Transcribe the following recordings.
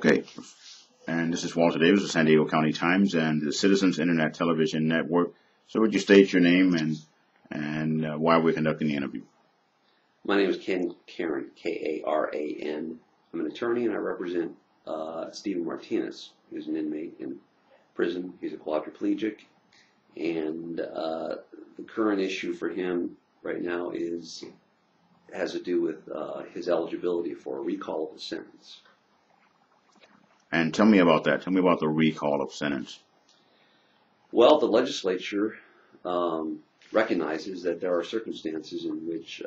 Okay, and this is Walter Davis of San Diego County Times and the Citizens Internet Television Network. So would you state your name and why we're conducting the interview? My name is Ken Karan, K-A-R-A-N. I'm an attorney and I represent Steven Martinez, who's an inmate in prison. He's a quadriplegic, and the current issue for him right now has to do with his eligibility for a recall of the sentence. And tell me about that. Tell me about the recall of sentence. Well, the legislature recognizes that there are circumstances in which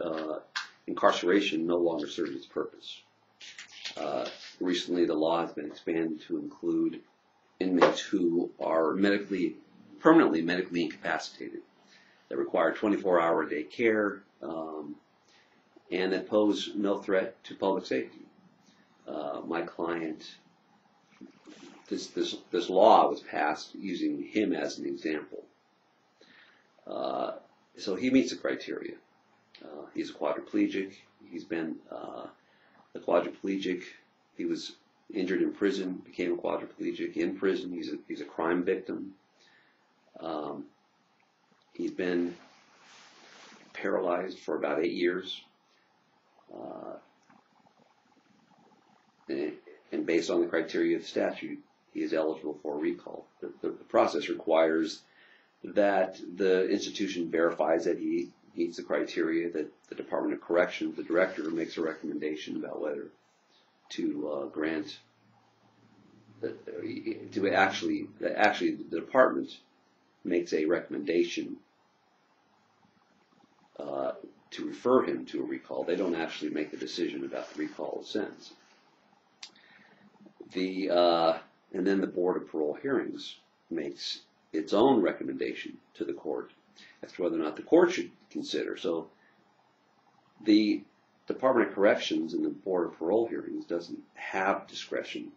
incarceration no longer serves its purpose. Recently, the law has been expanded to include inmates who are permanently medically incapacitated, that require 24-hour-a-day care, and that pose no threat to public safety. My client, this law was passed using him as an example. So he meets the criteria. He's a quadriplegic. He's been a quadriplegic. He was injured in prison, became a quadriplegic in prison. He's a crime victim. He's been paralyzed for about 8 years. And based on the criteria of the statute, he is eligible for a recall. The process requires that the institution verifies that he meets the criteria, that the Department of Corrections, the director, makes a recommendation about whether to grant, actually the department makes a recommendation to refer him to a recall. They don't actually make the decision about the recall of sentence. And then the Board of Parole Hearings makes its own recommendation to the court as to whether or not the court should consider. So the Department of Corrections and the Board of Parole Hearings doesn't have discretion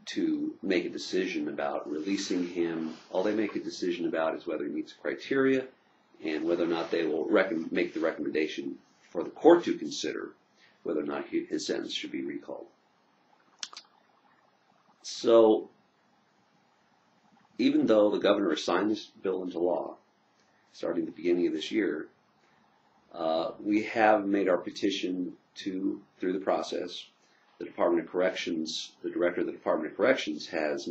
to make a decision about releasing him. All they make a decision about is whether he meets the criteria and whether or not they will make the recommendation for the court to consider whether or not his sentence should be recalled. So even though the governor signed this bill into law starting at the beginning of this year, we have made our petition through the process. The Department of Corrections, the director of the Department of Corrections has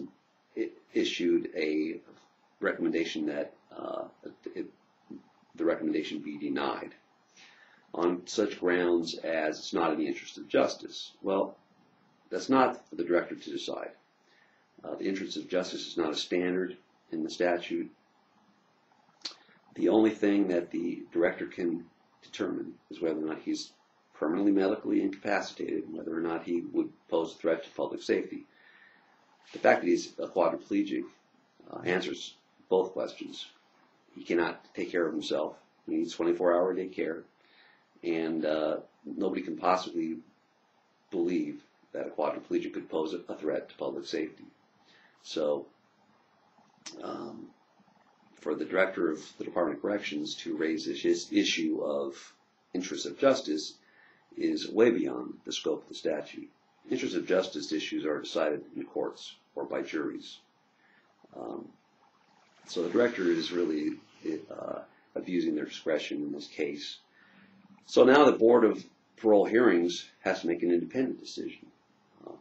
issued a recommendation that the recommendation be denied on such grounds as it's not in the interest of justice. Well, that's not for the director to decide. The interest of justice is not a standard in the statute. The only thing that the director can determine is whether or not he's permanently medically incapacitated and whether or not he would pose a threat to public safety. The fact that he's a quadriplegic answers both questions. He cannot take care of himself. He needs 24-hour-a-day care, and nobody can possibly believe that a quadriplegic could pose a threat to public safety. So for the director of the Department of Corrections to raise this issue of interest of justice is way beyond the scope of the statute. Interest of justice issues are decided in courts or by juries. So the director is really abusing their discretion in this case. So now the Board of Parole Hearings has to make an independent decision.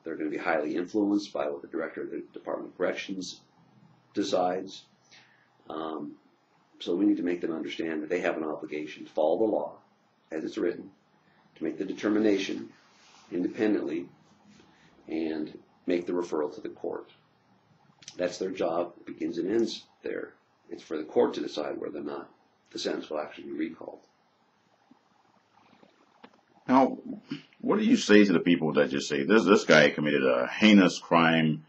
They're going to be highly influenced by what the director of the Department of Corrections decides. So we need to make them understand that they have an obligation to follow the law as it's written, to make the determination independently, and make the referral to the court. That's their job. It begins and ends there. It's for the court to decide whether or not the sentence will actually be recalled. Now, what do you say to the people that just say, this guy committed a heinous crime,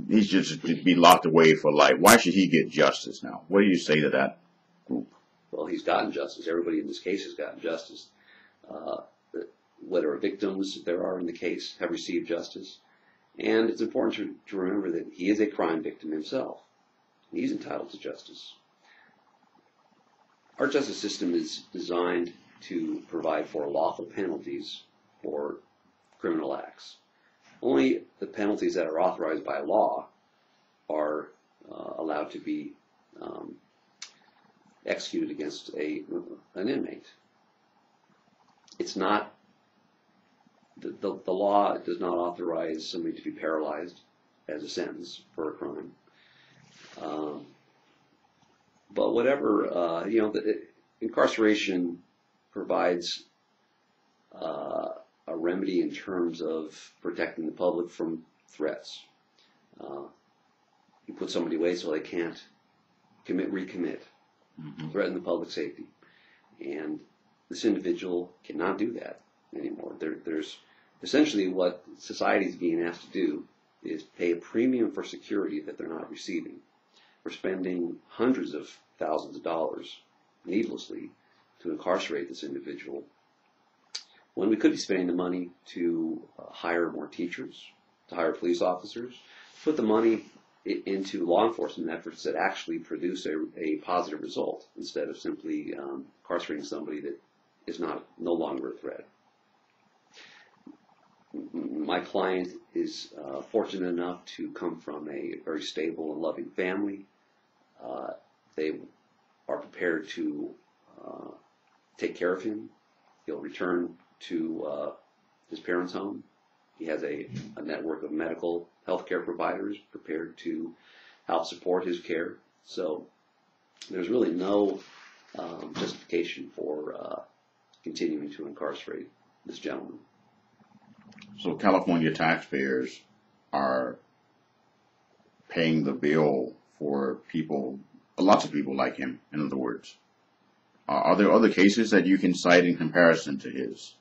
he should be locked away for life? Why should he get justice now? What do you say to that group? Well, he's gotten justice. Everybody in this case has gotten justice. Whatever victims there are in the case have received justice. And it's important to remember that he is a crime victim himself. He's entitled to justice. Our justice system is designed to provide for lawful penalties for criminal acts. Only the penalties that are authorized by law are allowed to be executed against an inmate. It's not, the law does not authorize somebody to be paralyzed as a sentence for a crime. But whatever, incarceration provides a remedy in terms of protecting the public from threats. You put somebody away so they can't recommit, threaten the public safety. And this individual cannot do that anymore. There's essentially what society is being asked to do is pay a premium for security that they're not receiving. We're spending hundreds of thousands of dollars needlessly to incarcerate this individual when we could be spending the money to hire more teachers, to hire police officers, put the money into law enforcement efforts that actually produce a positive result instead of simply incarcerating somebody that is no longer a threat. My client is fortunate enough to come from a very stable and loving family. They are prepared to take care of him. He'll return to his parents' home. He has a network of medical healthcare providers prepared to help support his care. So there's really no justification for continuing to incarcerate this gentleman. So California taxpayers are paying the bill for people, lots of people like him, in other words. Are there other cases that you can cite in comparison to his?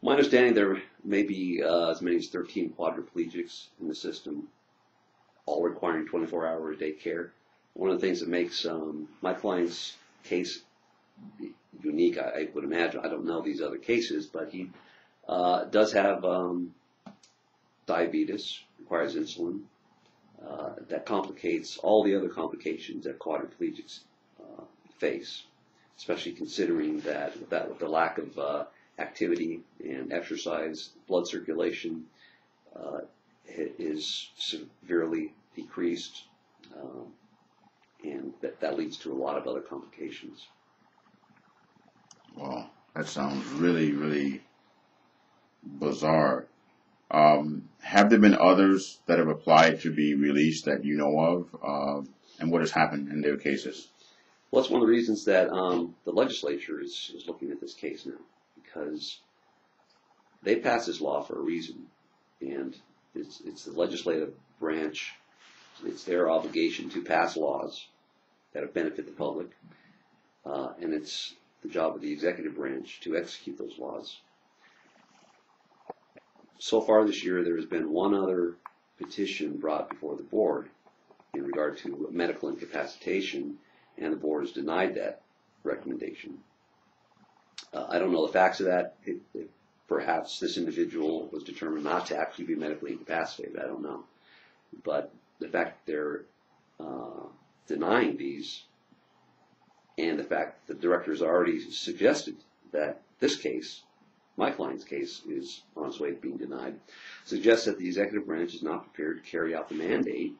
My understanding, there may be as many as 13 quadriplegics in the system, all requiring 24-hour-a-day care. One of the things that makes my client's case unique, I would imagine, I don't know these other cases, but he does have diabetes, requires insulin. That complicates all the other complications that quadriplegics face, especially considering that with the lack of activity and exercise, blood circulation is severely decreased, and that leads to a lot of other complications. Well, that sounds really, really bizarre. Have there been others that have applied to be released that you know of, and what has happened in their cases? Well, that's one of the reasons that the legislature is looking at this case now, because they passed this law for a reason, and it's the legislative branch. It's their obligation to pass laws that benefit the public, and it's the job of the executive branch to execute those laws. So far this year, there has been one other petition brought before the board in regard to medical incapacitation, and the board has denied that recommendation. I don't know the facts of that. Perhaps this individual was determined not to actually be medically incapacitated. I don't know. But the fact that they're denying these, and the fact that the director has already suggested that this case, my client's case, is on its way to being denied, suggests that the executive branch is not prepared to carry out the mandate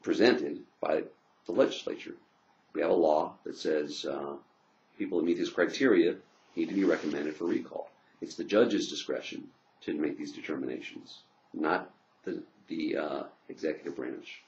presented by the legislature. We have a law that says people who meet this criteria need to be recommended for recall. It's the judge's discretion to make these determinations, not the executive branch.